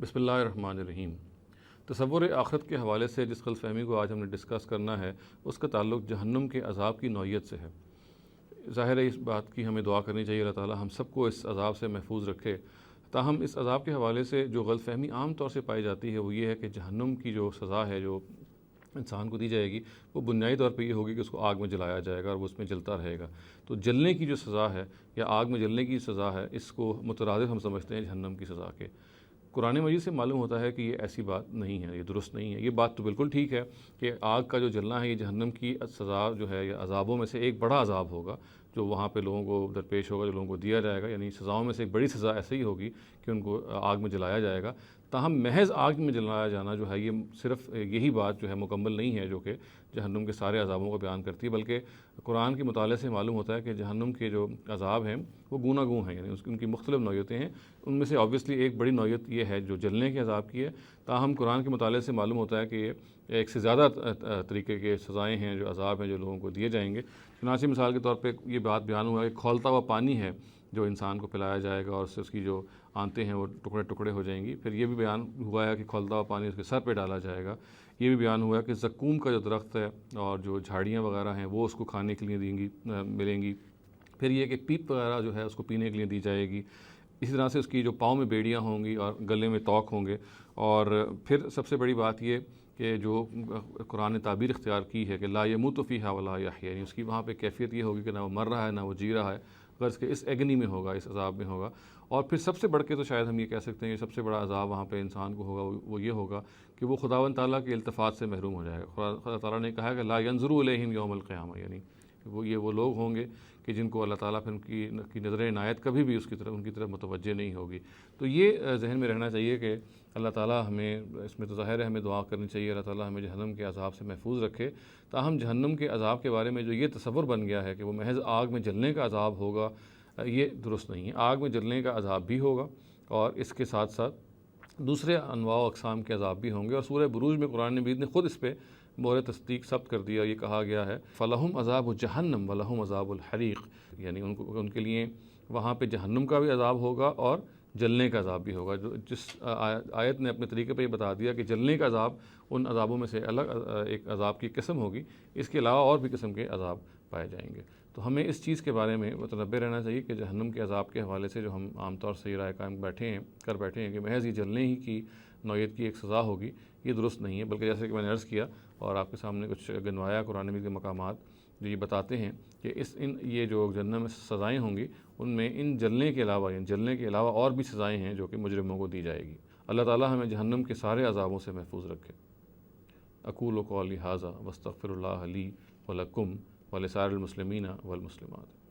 بسم اللہ الرحمن الرحیم۔ تصور آخرت کے حوالے سے جس غلط فہمی کو آج ہم نے ڈسکس کرنا ہے اس کا تعلق جہنم کے عذاب کی نوعیت سے ہے۔ ظاہر ہے اس بات کی ہمیں دعا کرنی چاہیے اللہ تعالیٰ ہم سب کو اس عذاب سے محفوظ رکھے۔ تاہم اس عذاب کے حوالے سے جو غلط فہمی عام طور سے پائی جاتی ہے وہ یہ ہے کہ جہنم کی جو سزا ہے جو انسان کو دی جائے گی وہ بنیادی طور پہ یہ ہوگی کہ اس کو آگ میں جلایا جائے گا اور وہ اس میں جلتا رہے گا۔ تو جلنے کی جو سزا ہے یا آگ میں جلنے کی سزا ہے اس کو مترادف ہم سمجھتے ہیں جہنم کی سزا کے۔ قرآن مجید سے معلوم ہوتا ہے کہ یہ ایسی بات نہیں ہے، یہ درست نہیں ہے۔ یہ بات تو بالکل ٹھیک ہے کہ آگ کا جو جلنا ہے یہ جہنم کی سزا جو ہے یا عذابوں میں سے ایک بڑا عذاب ہوگا جو وہاں پہ لوگوں کو درپیش ہوگا، جو لوگوں کو دیا جائے گا، یعنی سزاؤں میں سے ایک بڑی سزا ایسے ہی ہوگی کہ ان کو آگ میں جلایا جائے گا۔ تاہم محض آگ میں جلایا جانا جو ہے یہ صرف یہی بات جو ہے مکمل نہیں ہے جو کہ جہنم کے سارے عذابوں کو بیان کرتی ہے، بلکہ قرآن کے مطالعے سے معلوم ہوتا ہے کہ جہنم کے جو عذاب ہیں وہ گوناگوں ہیں، یعنی ان کی مختلف نوعیتیں ہیں۔ ان میں سے آبویسلی ایک بڑی نوعیت یہ ہے جو جلنے کے عذاب کی ہے، تاہم قرآن کے مطالعے سے معلوم ہوتا ہے کہ یہ ایک سے زیادہ طریقے کے سزائیں ہیں جو عذاب ہیں جو لوگوں کو دیے جائیں گے۔ چنانچہ مثال کے طور پہ یہ بات بیان ہوا کہ کھولتا ہوا پانی ہے جو انسان کو پلایا جائے گا اور اس سے اس کی جو آنتیں ہیں وہ ٹکڑے ٹکڑے ہو جائیں گی۔ پھر یہ بھی بیان ہوا ہے کہ کھولتا ہوا پانی اس کے سر پہ ڈالا جائے گا۔ یہ بھی بیان ہوا ہے کہ زقوم کا جو درخت ہے اور جو جھاڑیاں وغیرہ ہیں وہ اس کو کھانے کے لیے ملیں گی۔ پھر یہ کہ پیپ وغیرہ جو ہے اس کو پینے کے لیے دی جائے گی۔ اسی طرح سے اس کی جو پاؤں میں بیڑیاں ہوں گی اور گلے میں توق ہوں گے۔ اور پھر سب سے بڑی بات یہ کہ جو قرآن نے تعبیر اختیار کی ہے کہ لا یموت فیہا ولا یحییٰ، یعنی اس کی وہاں پہ کیفیت یہ ہوگی کہ نہ وہ مر رہا ہے نہ وہ جی رہا ہے، غرض کہ اس ایگنی میں ہوگا، اس عذاب میں ہوگا۔ اور پھر سب سے بڑھ کے تو شاید ہم یہ کہہ سکتے ہیں کہ سب سے بڑا عذاب وہاں پہ انسان کو ہوگا وہ یہ ہوگا کہ وہ خداوند تعالیٰ کے التفات سے محروم ہو جائے گا۔ خدا تعالیٰ نے کہا کہ لا ينظر الیہم یوم القیامہ، یعنی وہ لوگ ہوں گے کہ جن کو اللہ تعالیٰ پھر ان کی نظر عنایت کبھی بھی ان کی طرف متوجہ نہیں ہوگی۔ تو یہ ذہن میں رہنا چاہیے کہ اللہ تعالیٰ ہمیں اس میں تو ظاہر ہے ہمیں دعا کرنی چاہیے اللہ تعالیٰ ہمیں جہنم کے عذاب سے محفوظ رکھے۔ تاہم جہنم کے عذاب کے بارے میں جو یہ تصور بن گیا ہے کہ وہ محض آگ میں جلنے کا عذاب ہوگا، یہ درست نہیں ہے۔ آگ میں جلنے کا عذاب بھی ہوگا اور اس کے ساتھ ساتھ دوسرے انواع و اقسام کے عذاب بھی ہوں گے، اور سورہ بروج میں قرآن مجید نے خود اس پہ مہر تصدیق ثبت کر دیا۔ یہ کہا گیا ہے فَلَهُمْ عَذَابُ جَهَنَّمَ وَلَهُمْ عَذَابُ الْحَرِيقِ، یعنی ان کے لیے وہاں پہ جہنم کا بھی عذاب ہوگا اور جلنے کا عذاب بھی ہوگا۔ جس آیت نے اپنے طریقے پہ یہ بتا دیا کہ جلنے کا عذاب ان عذابوں میں سے الگ ایک عذاب کی قسم ہوگی، اس کے علاوہ اور بھی قسم کے عذاب پائے جائیں گے۔ تو ہمیں اس چیز کے بارے میں متنبہ رہنا چاہیے کہ جہنم کے عذاب کے حوالے سے جو ہم عام طور سے یہ رائے قائم کر بیٹھے ہیں کہ محض یہ جلنے ہی کی نوعیت کی ایک سزا ہوگی، یہ درست نہیں ہے، بلکہ جیسے کہ میں نے عرض کیا اور آپ کے سامنے کچھ گنوایا قرآن مجید کے مقامات جو یہ بتاتے ہیں کہ یہ جو جہنم میں سزائیں ہوں گی ان میں ان جلنے کے علاوہ اور بھی سزائیں ہیں جو کہ مجرموں کو دی جائے گی۔ اللہ تعالیٰ ہمیں جہنم کے سارے عذابوں سے محفوظ رکھے۔ اقول قولی ھذا واستغفر اللہ لی ولکم ولسائر المسلمین والمسلمات۔